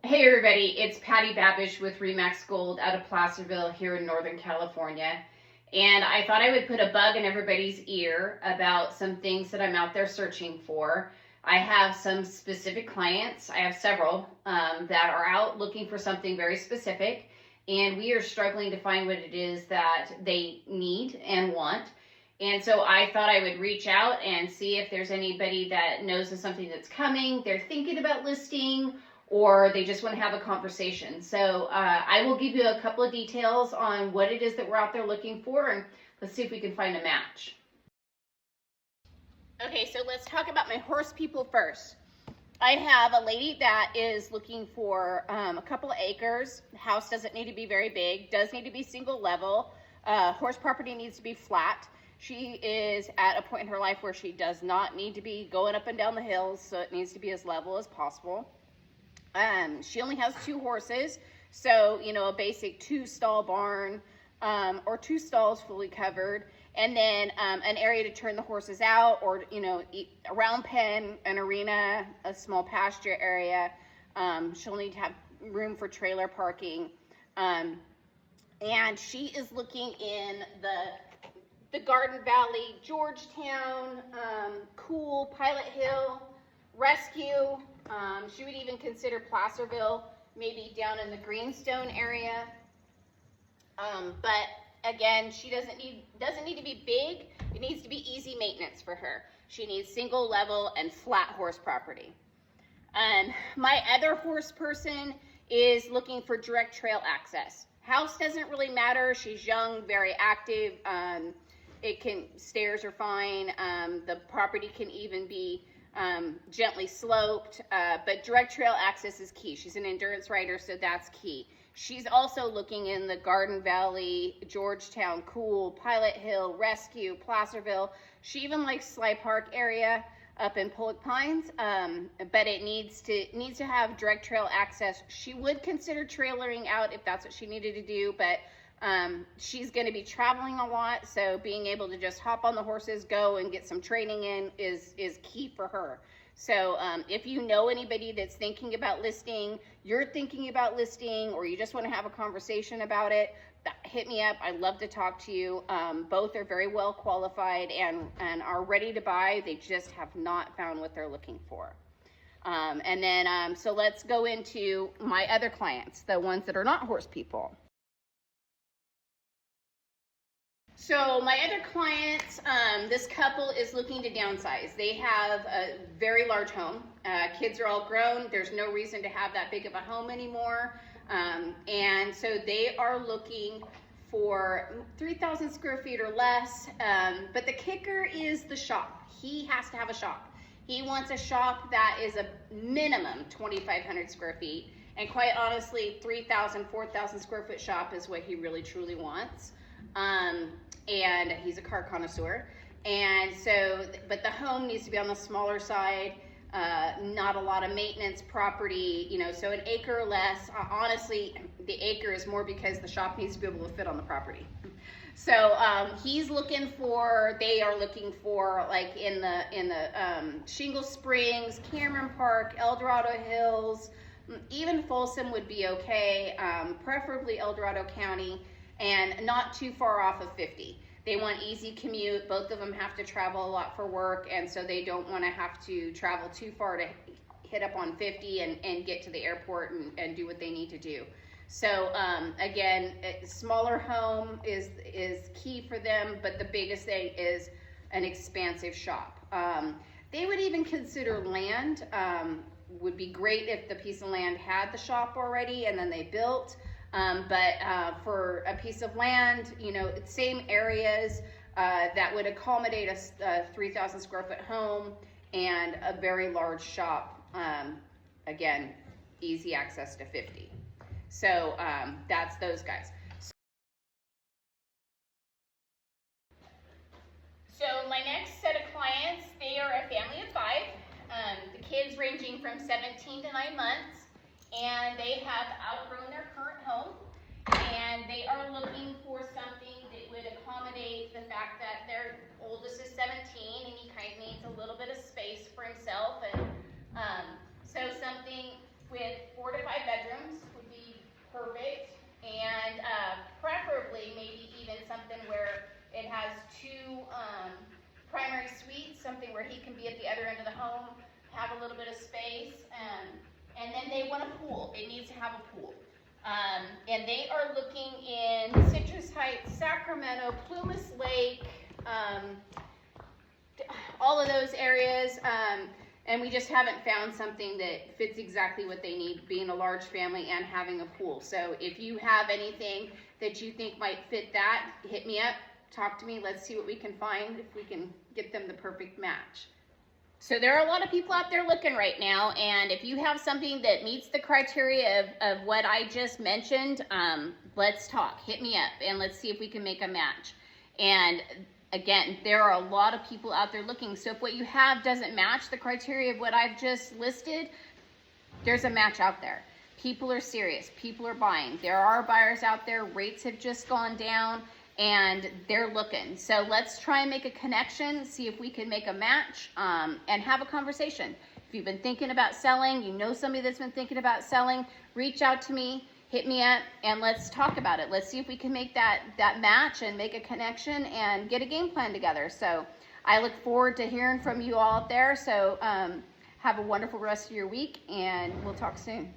Hey everybody, it's Patty Babish with Remax Gold out of Placerville here in Northern California. And I thought I would put a bug in everybody's ear about some things that I'm out there searching for. I have some specific clients, I have several, that are out looking for something very specific. And we are struggling to find what it is that they need and want. And so I thought I would reach out and see if there's anybody that knows of something that's coming, they're thinking about listing, or they just want to have a conversation. So I will give you a couple of details on what it is that we're out there looking for, and let's see if we can find a match. Okay, so let's talk about my horse people first. I have a lady that is looking for a couple of acres. The house doesn't need to be very big, does need to be single level. Horse property needs to be flat. She is at a point in her life where she does not need to be going up and down the hills, so it needs to be as level as possible. She only has 2 horses, so, you know, a basic 2-stall barn, or 2 stalls fully covered, and then an area to turn the horses out, or, you know, a round pen, an arena, a small pasture area. She'll need to have room for trailer parking. And she is looking in the Garden Valley, Georgetown, Cool, Pilot Hill, Rescue. She would even consider Placerville, maybe down in the Greenstone area. But again, she doesn't need to be big. It needs to be easy maintenance for her. She needs single level and flat horse property. My other horse person is looking for direct trail access. House doesn't really matter. She's young, very active. Stairs are fine. The property can even be gently sloped, but direct trail access is key. She's an endurance rider, so that's key. She's also looking in the Garden Valley, Georgetown, Cool, Pilot Hill, Rescue, Placerville. She even likes Sly Park area up in Pollock Pines, but it needs to have direct trail access. She would consider trailering out if that's what she needed to do, but she's going to be traveling a lot, so being able to just hop on the horses, go and get some training in is key for her. So if you know anybody that's thinking about listing, you're thinking about listing, or you just want to have a conversation about it, hit me up. I'd love to talk to you. Both are very well qualified and are ready to buy. They just have not found what they're looking for. So let's go into my other clients, the ones that are not horse people. So my other clients, this couple is looking to downsize. They have a very large home. Kids are all grown. There's no reason to have that big of a home anymore. And so they are looking for 3,000 square feet or less. But the kicker is the shop. He has to have a shop. He wants a shop that is a minimum 2,500 square feet. And quite honestly, 3,000, 4,000 square foot shop is what he really truly wants. And he's a car connoisseur. And so, but the home needs to be on the smaller side, not a lot of maintenance property, you know, so an acre or less. Honestly, the acre is more because the shop needs to be able to fit on the property. So they are looking for like in the Shingle Springs, Cameron Park, El Dorado Hills, even Folsom would be okay, preferably El Dorado County, and not too far off of 50. They want easy commute. Both of them have to travel a lot for work, and so they don't want to have to travel too far to hit up on 50 and get to the airport and do what they need to do. So again, a smaller home is key for them, but the biggest thing is an expansive shop. They would even consider land. Would be great if the piece of land had the shop already and then they built. But for a piece of land, you know, same areas that would accommodate a 3,000 square foot home and a very large shop. Again, easy access to 50. So that's those guys. So my next set of clients, they are a family of 5. The kids ranging from 17 to 9 months. And they have outgrown their current home, and they are looking for something that would accommodate the fact that their oldest is 17 and he kind of needs a little bit of space for himself, and so something with 4 to 5 bedrooms. they want a pool. It needs to have a pool. And they are looking in Citrus Heights, Sacramento, Plumas Lake, all of those areas. And we just haven't found something that fits exactly what they need, being a large family and having a pool. So if you have anything that you think might fit that, hit me up, talk to me, let's see what we can find, if we can get them the perfect match. So there are a lot of people out there looking right now, and if you have something that meets the criteria of what I just mentioned, let's talk, hit me up, and let's see if we can make a match. And again, there are a lot of people out there looking, so if what you have doesn't match the criteria of what I've just listed, there's a match out there. People are serious, people are buying. There are buyers out there, rates have just gone down, and they're looking. So let's try and make a connection, see if we can make a match, and have a conversation. If you've been thinking about selling, you know somebody that's been thinking about selling, reach out to me, hit me up, and let's talk about it. Let's see if we can make that match and make a connection and get a game plan together. So I look forward to hearing from you all out there. So have a wonderful rest of your week, and we'll talk soon.